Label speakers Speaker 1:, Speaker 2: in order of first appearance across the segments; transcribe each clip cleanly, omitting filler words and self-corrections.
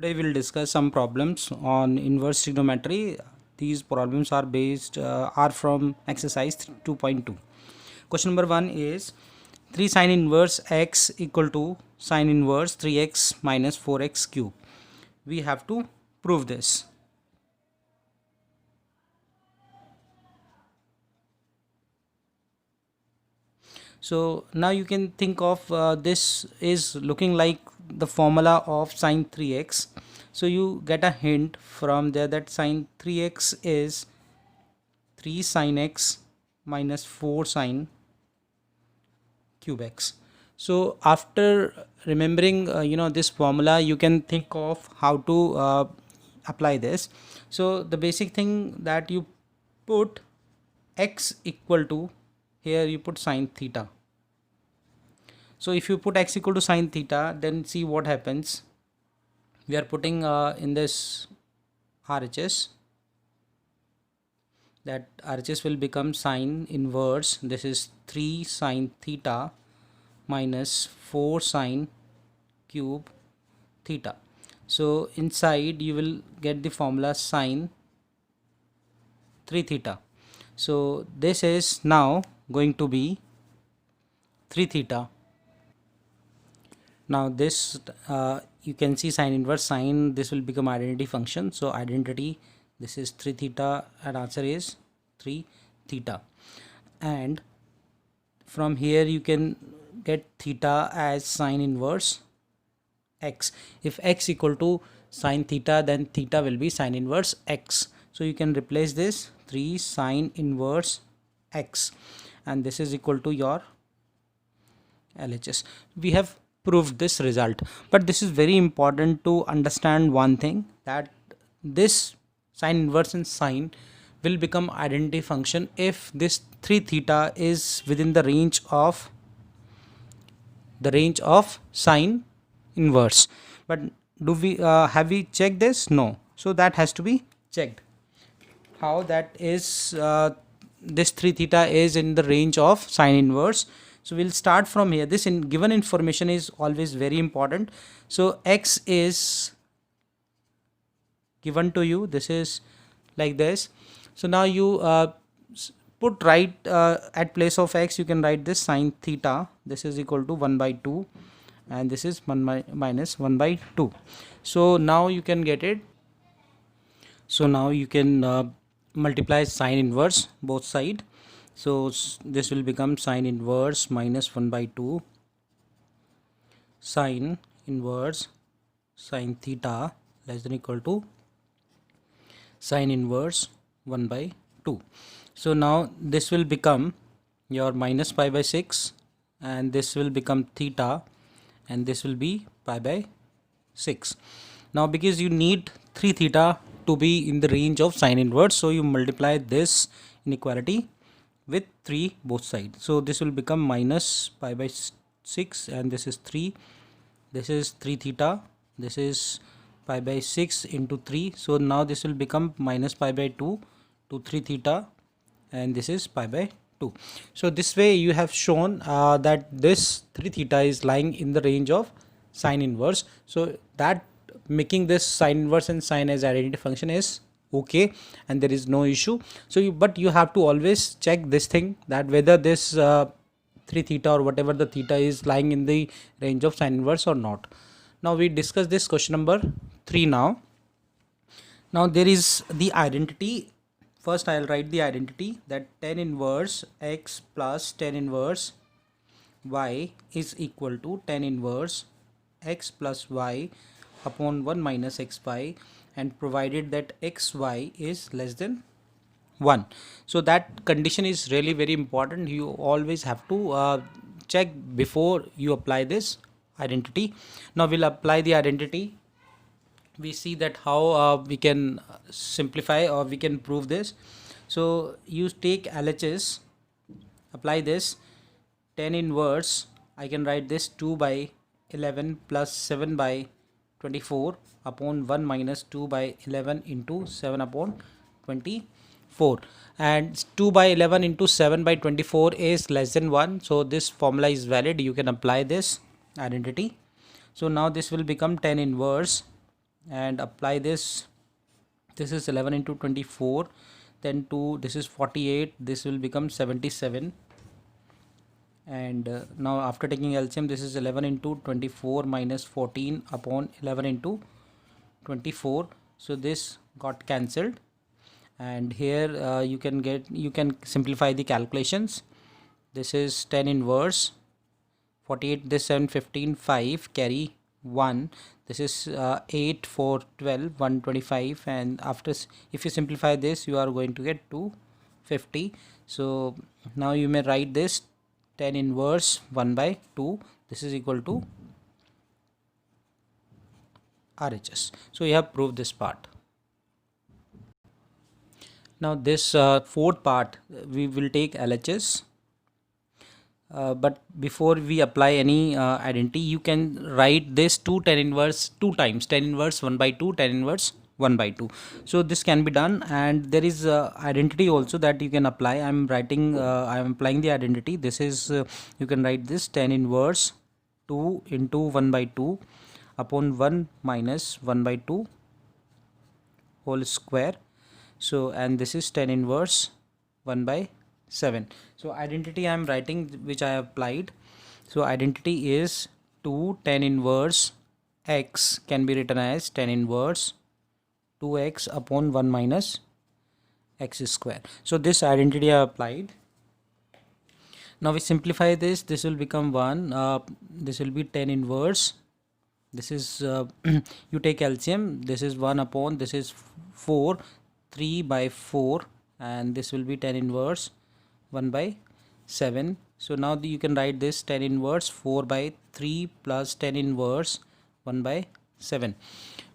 Speaker 1: Today we'll discuss some problems on inverse trigonometry. These problems are from exercise 2.2. Question number 1 is 3 sine inverse x equal to sine inverse 3x minus 4x cube. We have to prove this. So now you can think of this is looking like the formula of sine 3x. So you get a hint from there that sine 3x is 3 sine x minus 4 sine cube x. So after remembering this formula, you can think of how to apply this. So the basic thing that you put x equal to, here you put sine theta. So if you put x equal to sine theta, then see what happens. We are putting in this RHS, that RHS will become sine inverse, this is 3 sine theta minus 4 sine cube theta. So inside you will get the formula sine 3 theta. So this is now going to be 3 theta. Now this you can see sine inverse sine, this will become identity function. So identity, this is 3 theta and answer is 3 theta. And from here you can get theta as sine inverse x. If x equal to sine theta, then theta will be sine inverse x. So you can replace this 3 sine inverse x and this is equal to your LHS. We have proved this result, but this is very important to understand one thing, that this sine inverse and sine will become identity function if this 3 theta is within the range of sine inverse. But do we have we checked this? No. So that has to be checked. How that is this 3 theta is in the range of sine inverse. So we'll start from here. This given information is always very important. So x is given to you. This is like this. So now you put right at place of x, you can write this sine theta. This is equal to 1 by 2 and this is 1 minus 1 by 2. So now you can get it. So now you can multiply sine inverse both side. So this will become sine inverse minus 1 by 2 sine inverse sine theta less than equal to sine inverse 1 by 2. So now this will become your minus pi by 6 and this will become theta and this will be pi by 6. Now because you need 3 theta to be in the range of sine inverse, so you multiply this inequality with 3 both sides. So this will become minus pi by 6 and this is 3. This is 3 theta. This is pi by 6 into 3. So now this will become minus pi by 2 to 3 theta and this is pi by 2. So this way you have shown that this 3 theta is lying in the range of sine inverse. So that making this sine inverse and sine as identity function is okay and there is no issue. So but you have to always check this thing, that whether this 3 theta or whatever the theta is lying in the range of sine inverse or not. Now we discuss this question number 3 now. Now there is the identity. First I'll write the identity, that tan inverse x plus tan inverse y is equal to tan inverse x plus y upon 1 minus xy, and provided that xy is less than 1. So that condition is really very important. You always have to check before you apply this identity. Now we'll apply the identity. We see that how we can simplify or we can prove this. So you take LHS, apply this tan inverse, I can write this 2 by 11 plus 7 by 24 upon 1 minus 2 by 11 into 7 upon 24, and 2 by 11 into 7 by 24 is less than 1. So this formula is valid. You can apply this identity. So now this will become tan inverse and apply this. This is 11 into 24, then 2, this is 48, this will become 77. And now after taking LCM, this is 11 into 24 minus 14 upon 11 into 24. So this got cancelled, and here you can simplify the calculations. This is 10 inverse 48, this 7, 15, 5, carry 1, this is 8, 4, 12, 125, and after if you simplify this, you are going to get 250. So now you may write this 10 inverse 1 by 2, this is equal to RHS. So you have proved this part. Now this fourth part, we will take LHS. But before we apply any identity, you can write this 10 inverse 2 times, 10 inverse 1 by 2, 10 inverse 1 by 2. So this can be done, and there is identity also that you can apply. I'm applying the identity. This is you can write this 10 inverse 2 into 1 by 2 upon 1 minus 1 by 2 whole square. So, and this is 10 inverse 1 by 7. So identity I am writing which I have applied. So identity is 10 inverse x can be written as 10 inverse 2x upon 1 minus x square. So this identity I have applied. Now we simplify this. This will become 1. This will be 10 inverse. This is you take LCM. This is 1 upon, this is 4, 3 by 4, and this will be 10 inverse 1 by 7. So now you can write this 10 inverse 4 by 3 plus 10 inverse 1 by 7.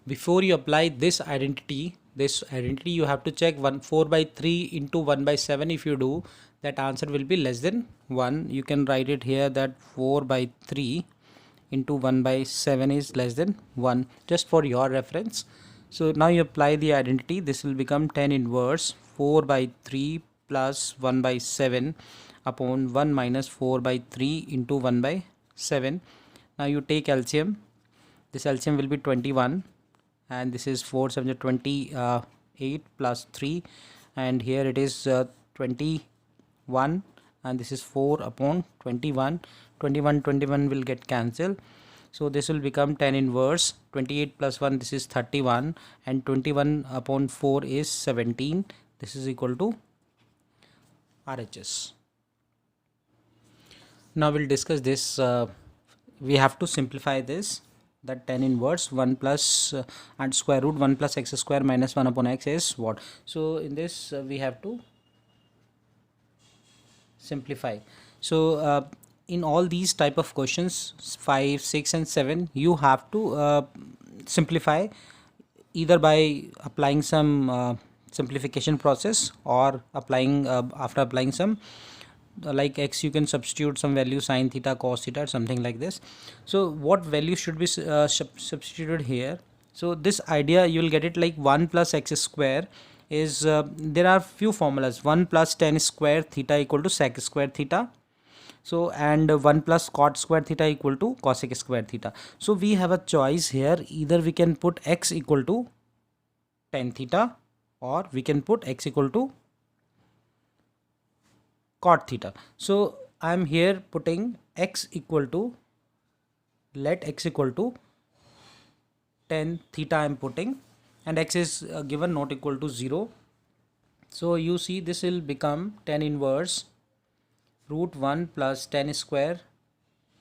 Speaker 1: Before you apply this identity you have to check 4 by 3 into 1 by 7. If you do, that answer will be less than 1. You can write it here that 4 by 3 into 1 by 7 is less than 1, just for your reference. So now you apply the identity. This will become 10 inverse 4 by 3 plus 1 by 7 upon 1 minus 4 by 3 into 1 by 7. Now you take LCM. This LCM will be 21, and this is 4 7 28 plus 3, and here it is 21, and this is 4 upon 21. 21 will get cancelled. So this will become 10 inverse 28 plus 1, this is 31, and 21 upon 4 is 17. This is equal to RHS. Now we'll discuss this. We have to simplify this, that 10 inverse 1 plus and square root 1 plus x square minus 1 upon x is what. So in this we have to simplify. So in all these type of questions 5, 6 and 7, you have to simplify either by applying some simplification process, or applying after applying some like x, you can substitute some value, sin theta, cos theta, or something like this. So what value should be substituted here? So this idea you will get it like 1 plus x square is there are few formulas. 1 plus tan square theta equal to sec square theta. So and 1 plus cot square theta equal to cosec square theta. So we have a choice here. Either we can put x equal to tan theta, or we can put x equal to cot theta. So I am here putting x equal to, let x equal to tan theta I am putting, and x is given not equal to 0. So you see this will become tan inverse root 1 plus tan square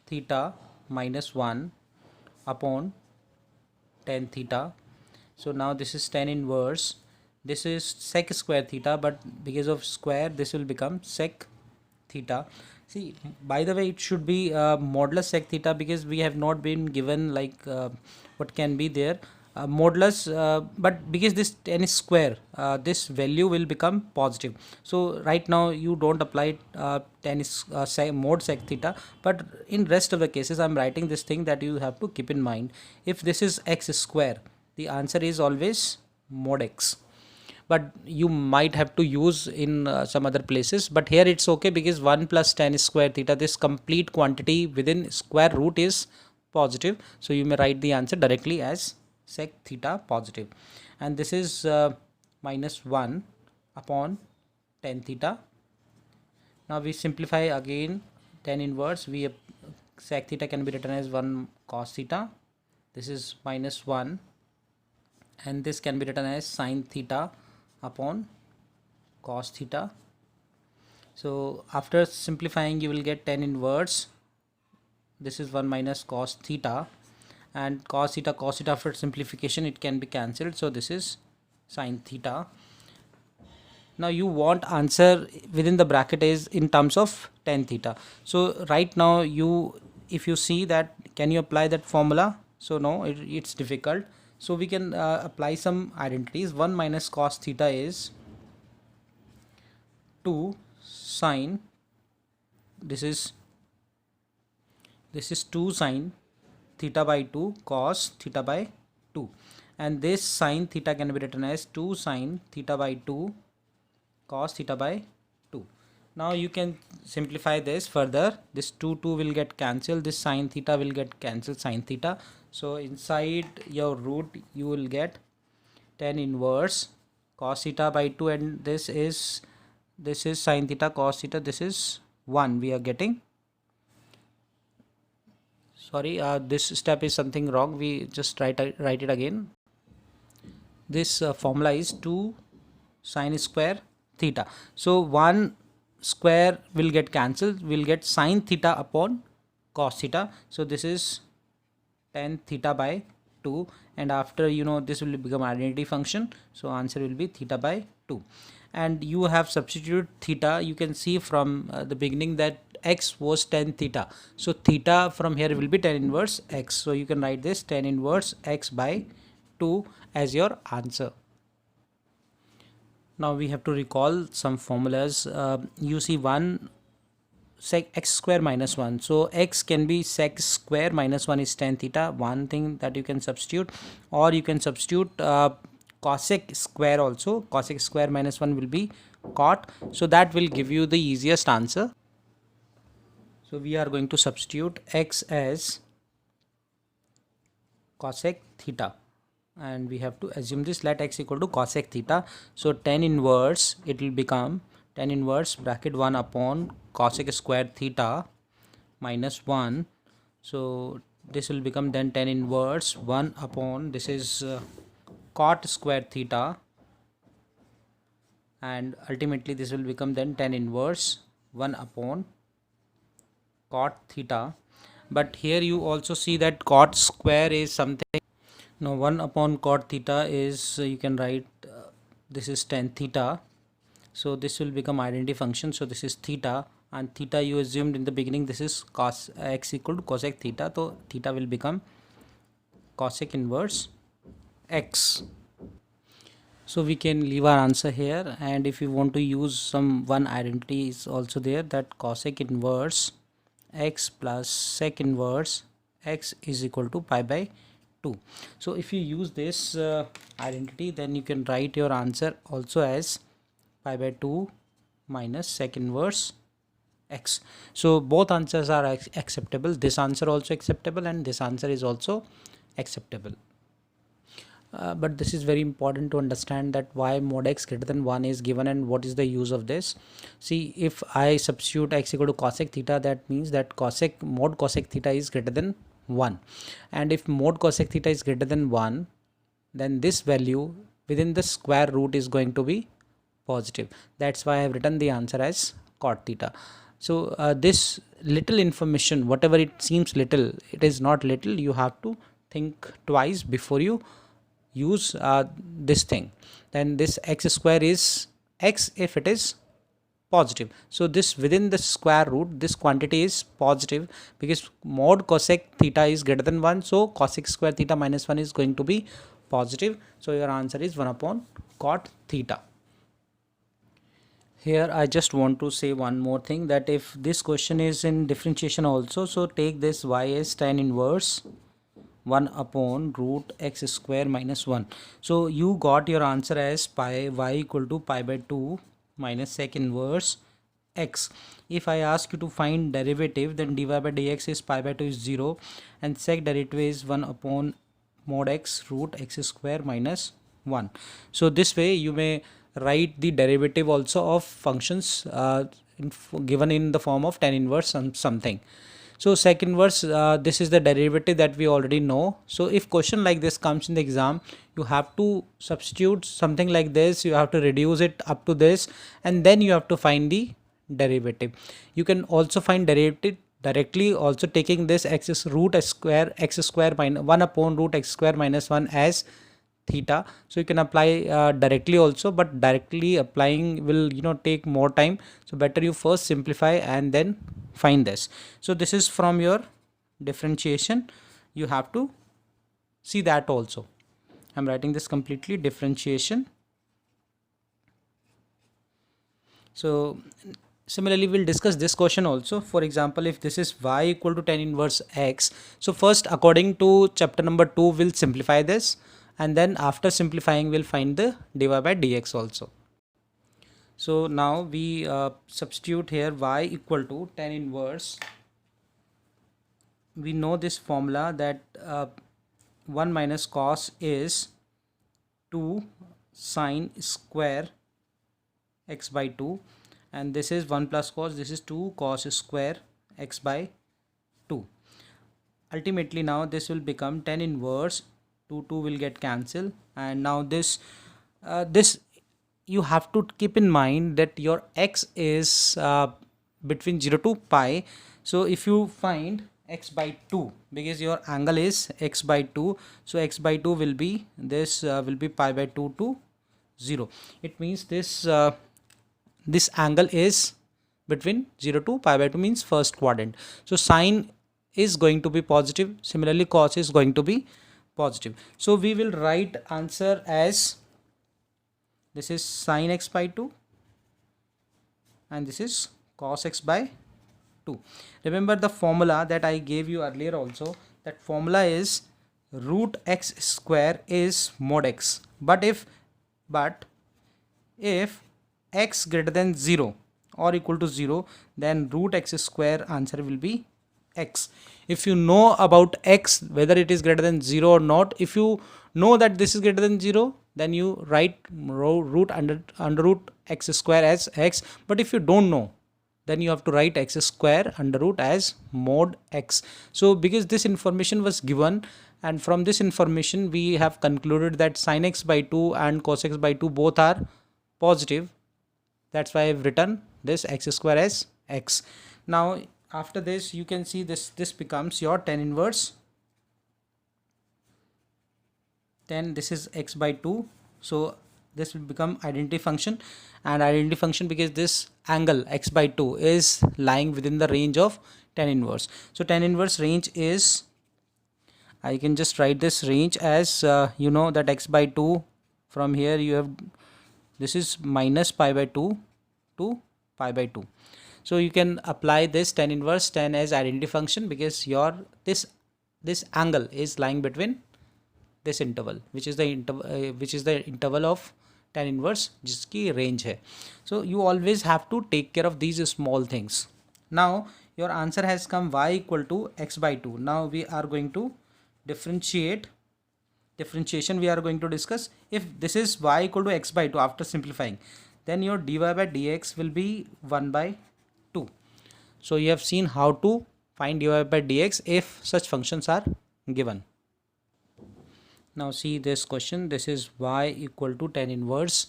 Speaker 1: theta minus 1 upon tan theta. So now this is tan inverse, this is sec square theta, but because of square this will become sec theta. See, by the way, it should be modulus sec theta, because we have not been given like what can be there modulus, but because this tan is square, this value will become positive. So right now you don't apply tan is mod sec theta, but in rest of the cases I'm writing this thing that you have to keep in mind. If this is x square, the answer is always mod x, but you might have to use in some other places, but here it's okay, because 1 plus tan square theta, this complete quantity within square root is positive, so you may write the answer directly as sec theta positive, and this is minus 1 upon tan theta. Now we simplify again tan inverse. Sec theta can be written as 1 cos theta. This is minus 1, and this can be written as sin theta upon cos theta. So after simplifying, you will get tan inverse. This is 1 minus cos theta, and cos theta after simplification it can be cancelled. So this is sin theta. Now you want answer within the bracket is in terms of tan theta. So right now if you see that, can you apply that formula? So no, it's difficult. So we can apply some identities. 1 minus cos theta is 2 sine, this is 2 sine theta by 2 cos theta by 2, and this sine theta can be written as 2 sine theta by 2 cos theta by 2. Now you can simplify this further. This 2 will get cancelled, this sine theta will get cancelled, sine theta. So inside your root you will get tan inverse cos theta by 2, and this is sine theta cos theta. This is 1 we are getting. Sorry, this step is something wrong. We just write it again. This formula is 2 sine square theta. So 1 square will get cancelled. We'll get sine theta upon cos theta. So this is tan theta by 2, and after this will become identity function. So answer will be theta by 2. And you have substituted theta. You can see from the beginning that x was tan theta. So theta from here will be tan inverse x. So you can write this tan inverse x by 2 as your answer. Now we have to recall some formulas. You see 1 sec x square minus 1. So x can be sec square minus 1 is tan theta. One thing that you can substitute, or you can substitute cosec square also. Cosec square minus 1 will be cot. So that will give you the easiest answer. So we are going to substitute x as cosec theta, and we have to assume this, let x equal to cosec theta. So tan inverse, it will become tan inverse bracket 1 upon cosec square theta minus 1. So this will become then tan inverse 1 upon, this is cot square theta, and ultimately this will become then tan inverse 1 upon cot theta. But here you also see that cot square is something. Now 1 upon cot theta is, you can write this is tan theta. So this will become identity function. So this is theta, and theta you assumed in the beginning, this is cos x equal to cosec theta. So theta will become cosec inverse x. So we can leave our answer here, and if you want to use some one identity is also there, that cosec inverse x plus sec inverse x is equal to pi by 2. So if you use this identity, then you can write your answer also as pi by 2 minus sec inverse x. So both answers are acceptable. This answer also acceptable, and this answer is also acceptable. But this is very important to understand that why mod x greater than 1 is given and what is the use of this. See, if I substitute x equal to cosec theta, that means that mod cosec theta is greater than 1, and if mod cosec theta is greater than 1, then this value within the square root is going to be positive. That's why I have written the answer as cot theta. So this little information, whatever it seems little, it is not little. You have to think twice before you use this thing. Then this x square is x if it is positive. So this within the square root, this quantity is positive, because mod cosec theta is greater than 1. So cosec square theta minus 1 is going to be positive. So your answer is 1 upon cot theta. Here I just want to say one more thing, that if this question is in differentiation also, so take this y as tan inverse 1 upon root x square minus 1. So you got your answer as pi y equal to pi by 2 minus sec inverse x. If I ask you to find derivative, then dy by dx is pi by 2 is 0, and sec derivative is 1 upon mod x root x square minus 1. So this way you may write the derivative also of functions given in the form of tan inverse something. So sec inverse, this is the derivative that we already know. So if question like this comes in the exam, you have to substitute something like this, you have to reduce it up to this, and then you have to find the derivative. You can also find derivative directly also taking this x is root x square minus 1 upon root x square minus 1 as theta. So you can apply directly also, but directly applying will take more time. So better you first simplify and then find this. So this is from your differentiation, you have to see that also. I'm writing this completely differentiation. So similarly we'll discuss this question also. For example, if this is y equal to tan inverse x, so first according to chapter number 2 we'll simplify this, and then after simplifying we'll find the dy by dx also. So now we substitute here y equal to tan inverse. We know this formula that 1 minus cos is 2 sine square x by 2, and this is 1 plus cos, this is 2 cos square x by 2. Ultimately now this will become tan inverse 2 will get cancelled, and now this you have to keep in mind that your x is between 0 to pi. So if you find x by 2, because your angle is x by 2, so x by 2 will be this will be pi by 2 to 0. It means this this angle is between 0 to pi by 2, means first quadrant. So sine is going to be positive, similarly cos is going to be positive. So we will write answer as this is sine x by 2 and this is cos x by 2. Remember the formula that I gave you earlier also, that formula is root x square is mod x, but if x greater than 0 or equal to 0, then root x square answer will be x. If you know about x, whether it is greater than 0 or not, if you know that this is greater than 0, then you write root under root x square as x. But if you don't know, then you have to write x square under root as mod x. So because this information was given, and from this information we have concluded that sin x by 2 and cos x by 2 both are positive. That's why I've written this x square as x. Now after this you can see this becomes your tan inverse 10, this is x by 2. So this will become identity function, and identity function because this angle x by 2 is lying within the range of tan inverse. So tan inverse range is, I can just write this range as you know that x by 2, from here you have this is minus pi by 2 to pi by 2. So you can apply this tan inverse 10 as identity function because your this angle is lying between this interval, which is the interval of tan inverse जिसकी range है. So you always have to take care of these small things. Now your answer has come y equal to x by 2. Now we are going to differentiation we are going to discuss. If this is y equal to x by 2 after simplifying, then your dy by dx will be 1 by 2. So you have seen how to find dy by dx if such functions are given. Now see this question, this is y equal to tan inverse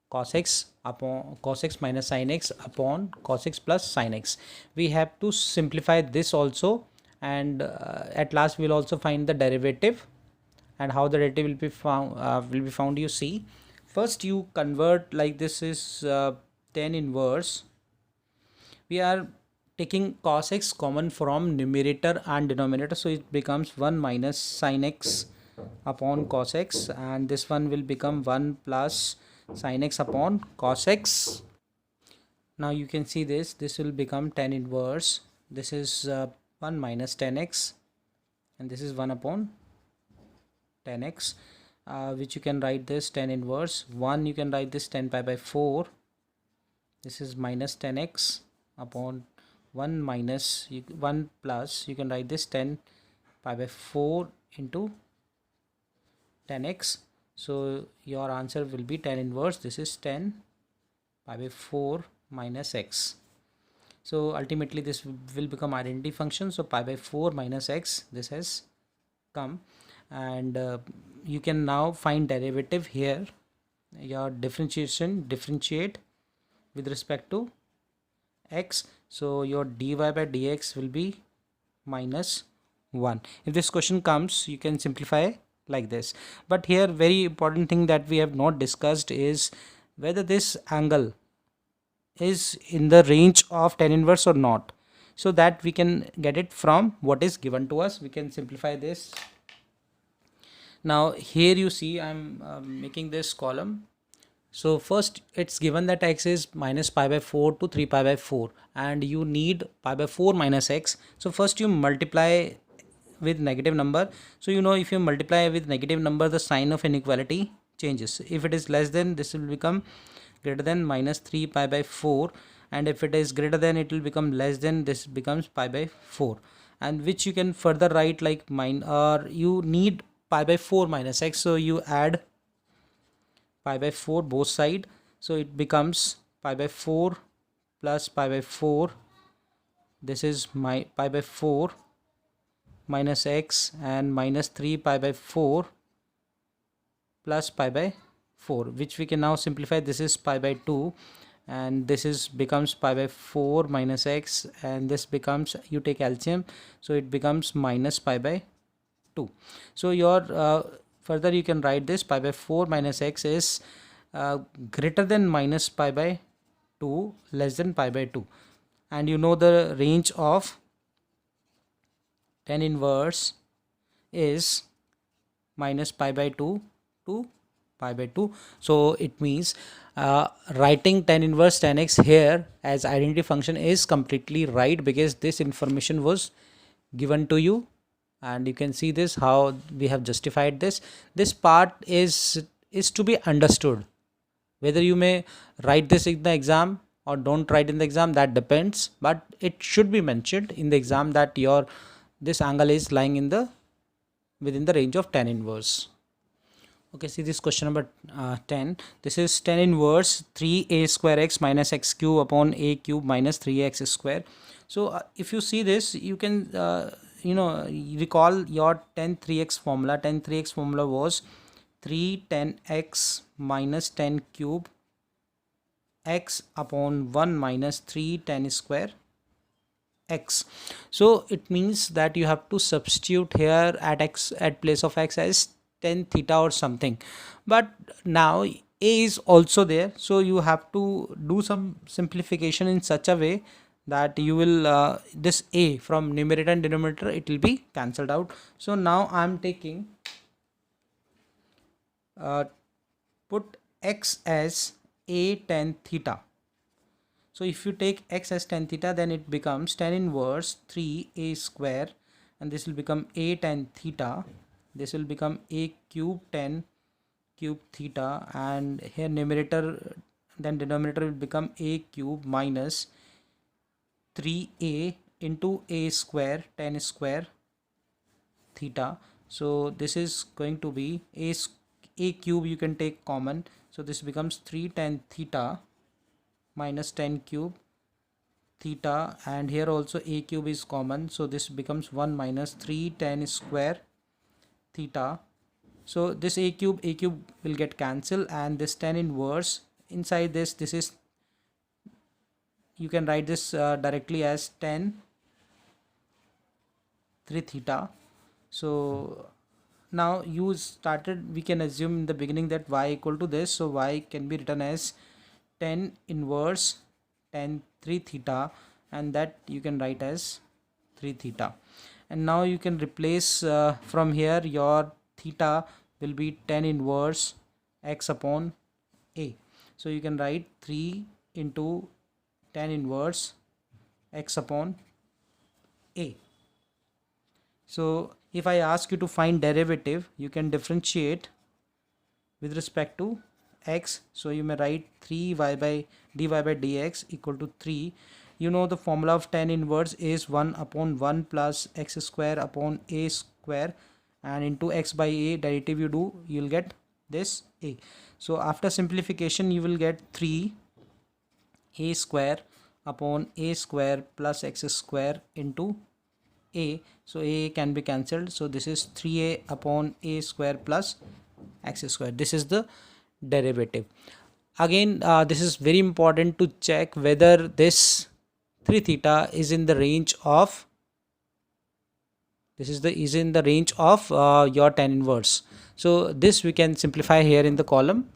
Speaker 1: cos x upon cos x minus sin x upon cos x plus sin x. We have to simplify this also, and at last we will also find the derivative, and how the derivative will be found you see. First you convert, like this is tan inverse, we are taking cos x common from numerator and denominator, so it becomes 1 minus sin x upon cos x, and this one will become 1 plus sin x upon cos x. Now you can see this will become tan inverse, this is 1 minus tan x, and this is 1 upon tan x, which you can write this tan inverse 1, you can write this 10 pi by 4, this is minus tan x upon 1 minus 1 plus, you can write this 10 pi by 4 into tan x. So your answer will be tan inverse, this is 10 pi by 4 minus x. So ultimately this will become identity function. So pi by 4 minus x, this has come, and you can now find derivative here. Your differentiate with respect to x, so your dy by dx will be minus 1. If this question comes, you can simplify like this. But here very important thing that we have not discussed is whether this angle is in the range of tan inverse or not, so that we can get it from what is given to us. We can simplify this. Now here you see I'm making this column. So first it's given that x is minus pi by 4 to 3 pi by 4, and you need pi by 4 minus x. So first you multiply with negative number. So you know, if you multiply with negative number, the sign of inequality changes. If it is less than, this will become greater than minus 3 pi by 4, and if it is greater than, it will become less than, this becomes pi by 4, and which you can further write like mine, or you need pi by 4 minus x, so you add pi by 4 both side, so it becomes pi by 4 plus pi by 4, this is my pi by 4 minus x, and minus 3 pi by 4 plus pi by 4, which we can now simplify. This is pi by 2, and this is becomes pi by 4 minus x, and this becomes, you take LCM, so it becomes minus pi by 2. So your further you can write this pi by 4 minus x is greater than minus pi by 2, less than pi by 2, and you know the range of tan inverse is minus pi by 2 to pi by 2. So it means writing tan inverse tan x here as identity function is completely right, because this information was given to you, and you can see this how we have justified this. This part is to be understood. Whether you may write this in the exam or don't write in the exam, that depends, but it should be mentioned in the exam that your this angle is lying in the within the range of tan inverse. Okay, see this question number 10. This is tan inverse 3a square x minus x cube upon a cube minus 3x square. So if you see this, you can recall your tan 3x formula. Tan 3x formula was 3 tan x minus tan cube x upon 1 minus 3 tan square x. So it means that you have to substitute here at x, at place of x, as tan theta or something. But now a is also there, so you have to do some simplification in such a way that you will this a from numerator and denominator, it will be cancelled out. So now I am taking put x as a tan theta. So if you take x as tan theta, then it becomes tan inverse 3a square, and this will become a tan theta. This will become a cube tan cube theta, and here numerator, then denominator will become a cube minus 3a into a square tan square theta. So this is going to be a cube, you can take common, so this becomes 3 tan theta minus tan cube theta, and here also a cube is common, so this becomes 1 minus 3 tan square theta. So this a cube will get cancelled, and this tan inverse inside this is, you can write this directly as tan 3 theta. So now you started, we can assume in the beginning that y equal to this, so y can be written as tan inverse tan 3 theta, and that you can write as 3 theta. And now you can replace from here, your theta will be tan inverse x upon a. So you can write 3 into tan inverse x upon a. So if I ask you to find derivative, you can differentiate with respect to x, so you may write 3y by dy by dx equal to 3. You know the formula of tan inverse is 1 upon 1 plus x square upon a square, and into x by a derivative you do, you will get this a. So after simplification you will get 3a square upon a square plus x square into a. So a can be cancelled, so this is 3a upon a square plus x square. This is the derivative. Again, this is very important to check whether this 3 theta is in the range of your tan inverse. So this we can simplify here in the column.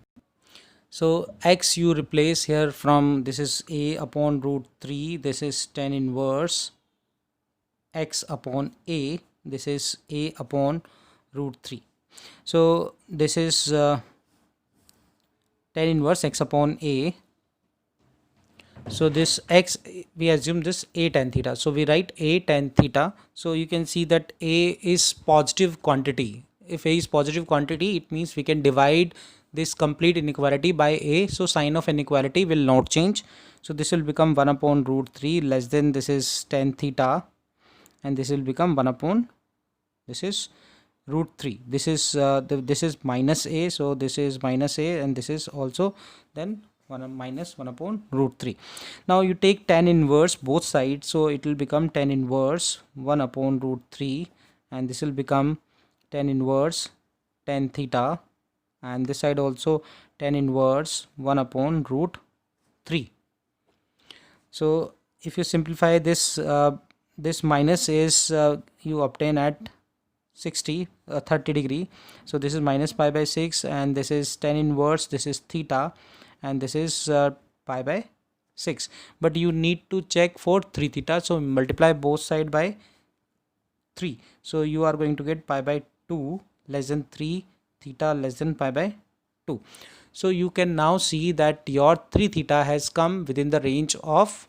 Speaker 1: So x you replace here from, this is a upon root 3, this is tan inverse x upon a, this is a upon root 3. So this is tan inverse x upon a. So this x, we assume this a tan theta, so we write a tan theta. So you can see that a is positive quantity. If a is positive quantity, it means we can divide this complete inequality by a, so sign of inequality will not change. So this will become 1 upon root 3 less than, this is tan theta, and this will become 1 upon, this is root 3. This is this is minus a, so this is minus a, and this is also then 1 minus 1 upon root 3. Now you take tan inverse both sides, so it will become tan inverse 1 upon root 3, and this will become tan inverse tan theta, and this side also tan inverse 1 upon root 3. So if you simplify this, this minus is you obtain at 30 degree. So this is minus pi by 6, and this is tan inverse, this is theta, and this is pi by 6. But you need to check for 3 theta, so multiply both side by 3. So you are going to get pi by 2 less than 3 theta less than pi by 2. So you can now see that your 3 theta has come within the range of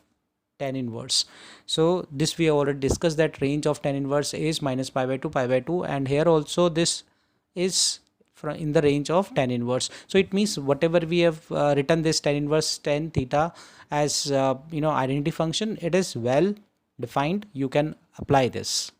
Speaker 1: tan inverse. So this we already discussed, that range of tan inverse is minus pi by 2, and here also this is in the range of tan inverse. So it means whatever we have written this tan inverse tan theta as identity function, it is well defined. You can apply this.